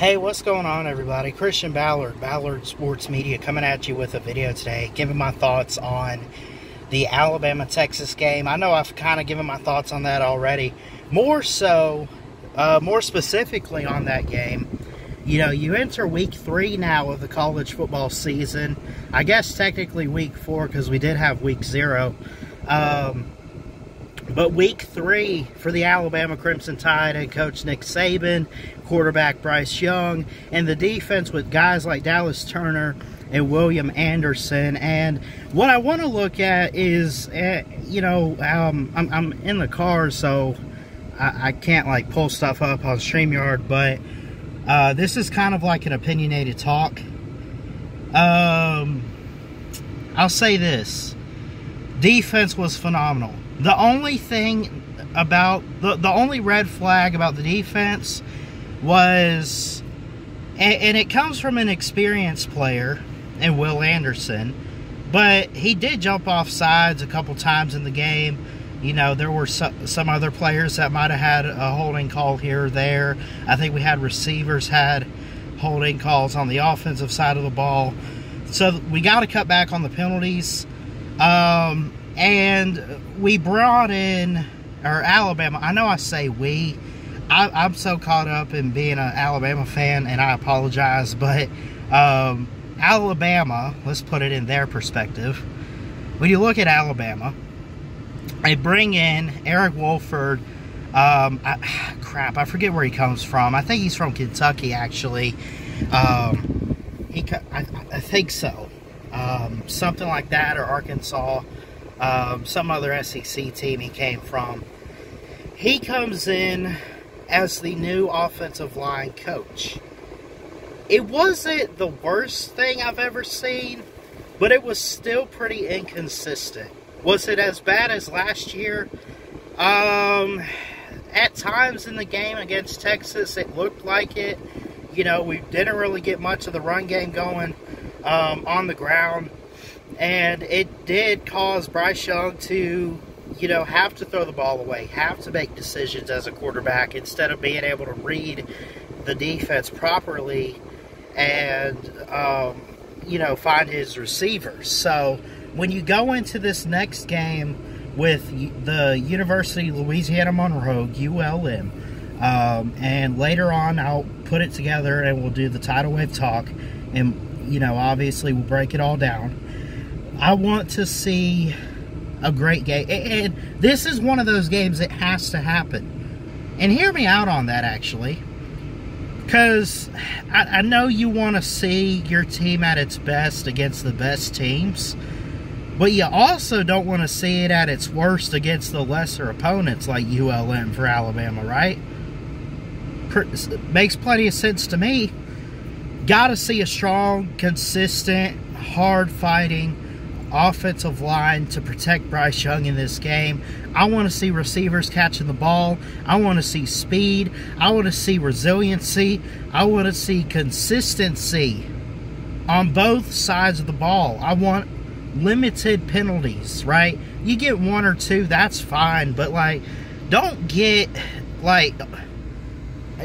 Hey, what's going on, everybody? Christian Ballard Sports Media, coming at you with a video today, giving my thoughts on the Alabama-Texas game. I know I've kind of given my thoughts on that already. More specifically on that game, you know, you enter week 3 now of the college football season. I guess technically week 4 because we did have week 0. But week 3 for the Alabama Crimson Tide and Coach Nick Saban, quarterback Bryce Young, and the defense with guys like Dallas Turner and William Anderson. And what I want to look at is, I'm in the car, so I can't like pull stuff up on StreamYard, but this is kind of like an opinionated talk. I'll say this: defense was phenomenal. The only thing about the only red flag about the defense was, and it comes from an experienced player in Will Anderson, but he did jump off sides a couple times in the game. You know, there were some other players that might have had a holding call here or there. I think we had receivers had holding calls on the offensive side of the ball. So we got to cut back on the penalties. And we brought in, or Alabama, I know I say we, I'm so caught up in being an Alabama fan, and I apologize, but Alabama, let's put it in their perspective. When you look at Alabama, they bring in Eric Wolford. I forget where he comes from. I think he's from Kentucky, actually. I think so. Something like that, or Arkansas. Some other SEC team he came from. He comes in as the new offensive line coach. It wasn't the worst thing I've ever seen, but it was still pretty inconsistent. Was it as bad as last year? At times in the game against Texas, it looked like it. You know, we didn't really get much of the run game going on the ground. And it did cause Bryce Young to, have to throw the ball away, have to make decisions as a quarterback instead of being able to read the defense properly and, find his receivers. So when you go into this next game with the University of Louisiana Monroe, ULM, and later on I'll put it together and we'll do the tidal wave talk, and, obviously we'll break it all down. I want to see a great game. And this is one of those games that has to happen. And hear me out on that, actually. Because I know you want to see your team at its best against the best teams. But you also don't want to see it at its worst against the lesser opponents like ULM for Alabama, right? Makes plenty of sense to me. Got to see a strong, consistent, hard-fighting offensive line to protect Bryce Young in this game. I want to see receivers catching the ball. I want to see speed. I want to see resiliency. I want to see consistency on both sides of the ball. I want limited penalties, right? You get 1 or 2, that's fine, but don't get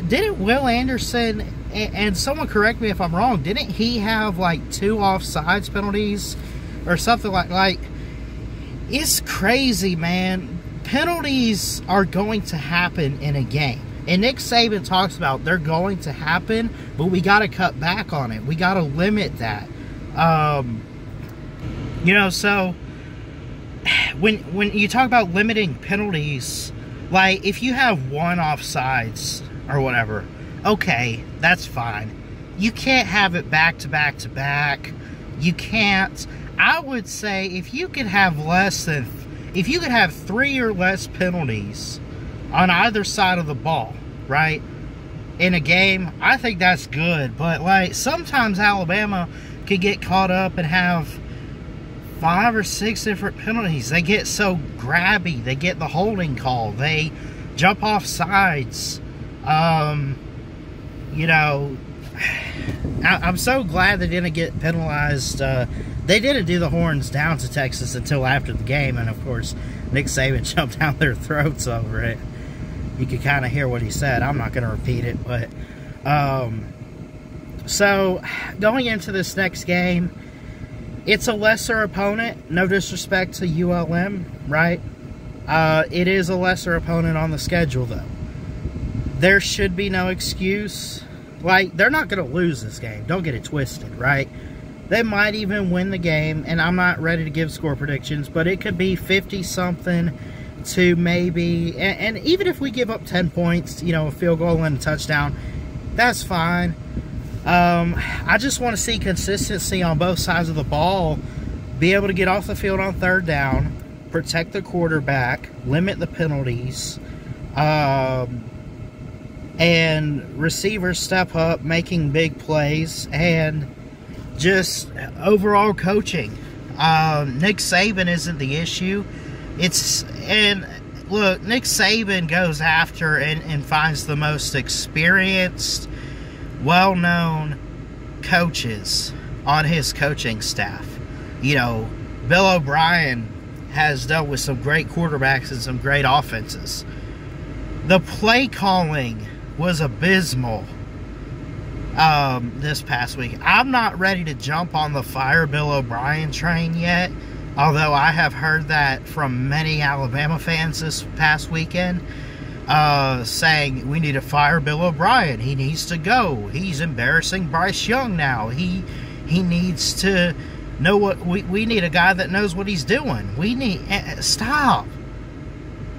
didn't Will Anderson, and someone correct me if I'm wrong, didn't he have 2 offsides penalties or something like it's crazy, man. Penalties are going to happen in a game. And Nick Saban talks about they're going to happen, but we got to cut back on it. We got to limit that. So when you talk about limiting penalties, if you have 1 offsides or whatever, okay, that's fine. You can't have it back to back to back. You can't. I would say if you could have 3 or less penalties on either side of the ball, right, in a game, I think that's good. But sometimes Alabama could get caught up and have 5 or 6 different penalties. They get so grabby. They get the holding call. They jump off sides. I'm so glad they didn't get penalized. They didn't do the horns down to Texas until after the game, and of course Nick Saban jumped down their throats over it. You could kind of hear what he said. I'm not going to repeat it, but So, going into this next game, it's a lesser opponent. No disrespect to ULM, right? It is a lesser opponent on the schedule, though. There should be no excuse. Like, they're not going to lose this game. Don't get it twisted, right? They might even win the game, and I'm not ready to give score predictions, but it could be 50-something to maybe, and even if we give up 10 points, you know, a field goal and a touchdown, that's fine. I just want to see consistency on both sides of the ball, be able to get off the field on third down, protect the quarterback, limit the penalties, and receivers step up, making big plays, and just overall coaching. Nick Saban isn't the issue. And look, Nick Saban goes after and finds the most experienced, well-known coaches on his coaching staff. You know, Bill O'Brien has dealt with some great quarterbacks and some great offenses. The play calling was abysmal this past week. I'm not ready to jump on the fire Bill O'Brien train yet, although I have heard that from many Alabama fans this past weekend, saying we need to fire Bill O'Brien. He needs to go. He's embarrassing Bryce Young now. He needs to know what we need, a guy that knows what he's doing. We need stop.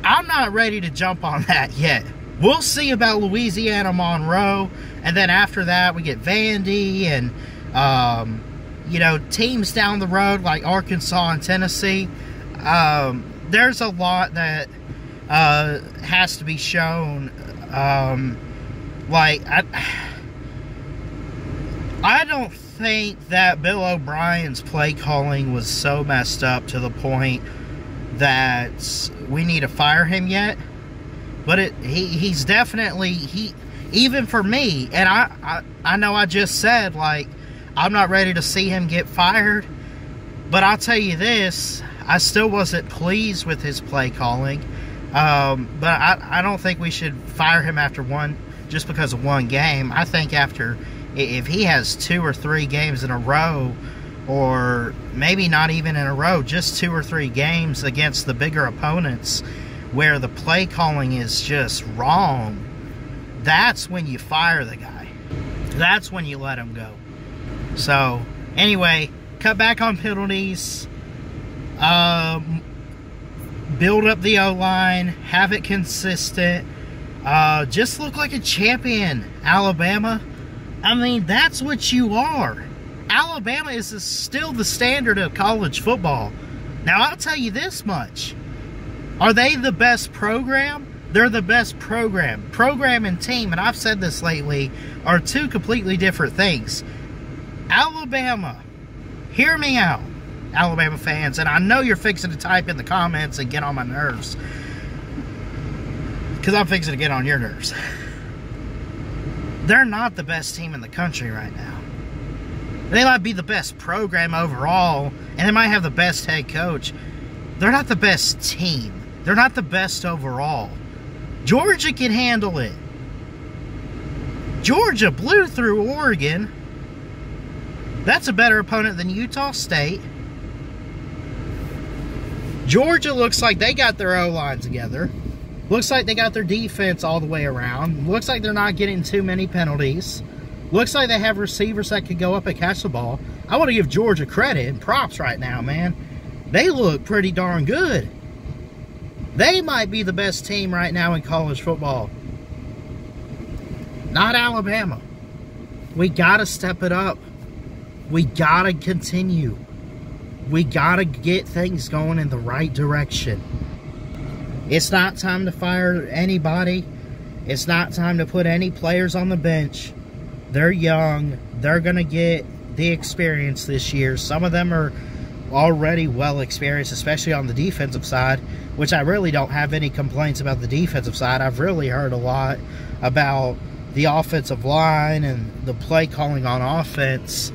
I'm not ready to jump on that yet. We'll see about Louisiana Monroe, and then after that we get Vandy and you know, teams down the road like Arkansas and Tennessee. There's a lot that has to be shown. Like, I don't think that Bill O'Brien's play calling was so messed up to the point that we need to fire him yet. But he's definitely, even for me, and I know I just said, like, I'm not ready to see him get fired, but I'll tell you this, I still wasn't pleased with his play calling. But I don't think we should fire him after just because of one game. I think if he has 2 or 3 games in a row, or maybe not even in a row, just 2 or 3 games against the bigger opponents where the play calling is just wrong, that's when you fire the guy. That's when you let him go. So, anyway, cut back on penalties, build up the O-line, have it consistent, just look like a champion, Alabama. I mean, that's what you are. Alabama is still the standard of college football. Now, I'll tell you this much. Are they the best program? They're the best program. Program and team, and I've said this lately, are 2 completely different things. Alabama, hear me out, Alabama fans, and I know you're fixing to type in the comments and get on my nerves, because I'm fixing to get on your nerves. They're not the best team in the country right now. They might be the best program overall, and they might have the best head coach. They're not the best team. They're not the best overall. Georgia can handle it. Georgia blew through Oregon. That's a better opponent than Utah State. Georgia looks like they got their O-line together. Looks like they got their defense all the way around. Looks like they're not getting too many penalties. Looks like they have receivers that could go up and catch the ball. I want to give Georgia credit and props right now, man. They look pretty darn good. They might be the best team right now in college football. Not Alabama. We got to step it up. We got to continue. We got to get things going in the right direction. It's not time to fire anybody. It's not time to put any players on the bench. They're young. They're going to get the experience this year. Some of them are already well experienced, especially on the defensive side, which I really don't have any complaints about the defensive side. I've really heard a lot about the offensive line and the play calling on offense.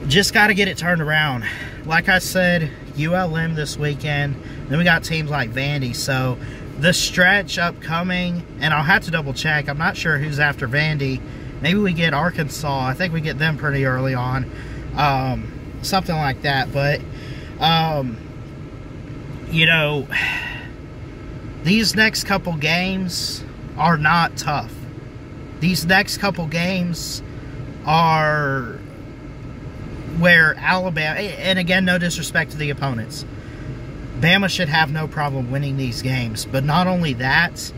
Just got to get it turned around. Like I said, ULM this weekend. Then we got teams like Vandy. So the stretch upcoming, and I'll have to double check. I'm not sure who's after Vandy. Maybe we get Arkansas. I think we get them pretty early on. Something like that. But, you know, these next couple games are not tough. These next couple games are where Alabama, and again, no disrespect to the opponents, Bama should have no problem winning these games. But not only that,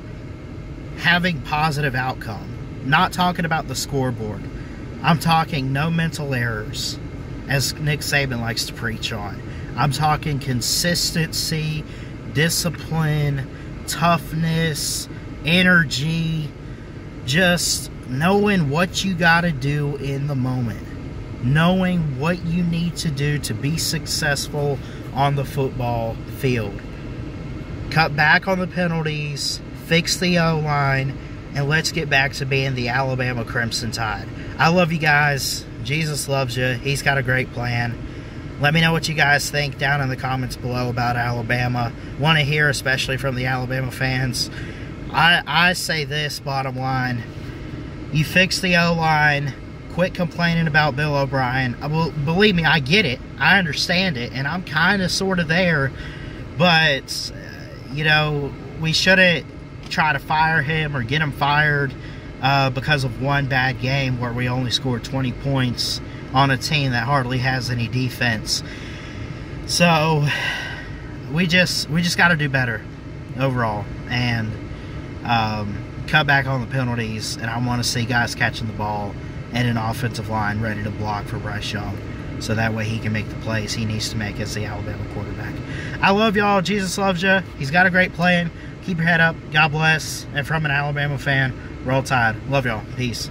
having positive outcome. Not talking about the scoreboard. I'm talking no mental errors, as Nick Saban likes to preach on. I'm talking consistency, discipline, toughness, energy, just knowing what you got to do in the moment. Knowing what you need to do to be successful on the football field. Cut back on the penalties, fix the O-line, and let's get back to being the Alabama Crimson Tide. I love you guys. Jesus loves you. He's got a great plan. Let me know what you guys think down in the comments below about Alabama. Want to hear, especially from the Alabama fans. I say this, bottom line. You fix the O-line. Quit complaining about Bill O'Brien. Believe me, I get it. I understand it. And I'm kind of sort of there. But, you know, we shouldn't try to fire him or get him fired because of one bad game where we only scored 20 points on a team that hardly has any defense. So we just got to do better overall and cut back on the penalties. And I want to see guys catching the ball and an offensive line ready to block for Bryce Young, so that way he can make the plays he needs to make as the Alabama quarterback. I love y'all. Jesus loves you. He's got a great plan. Keep your head up. God bless. And from an Alabama fan, roll Tide. Love y'all. Peace.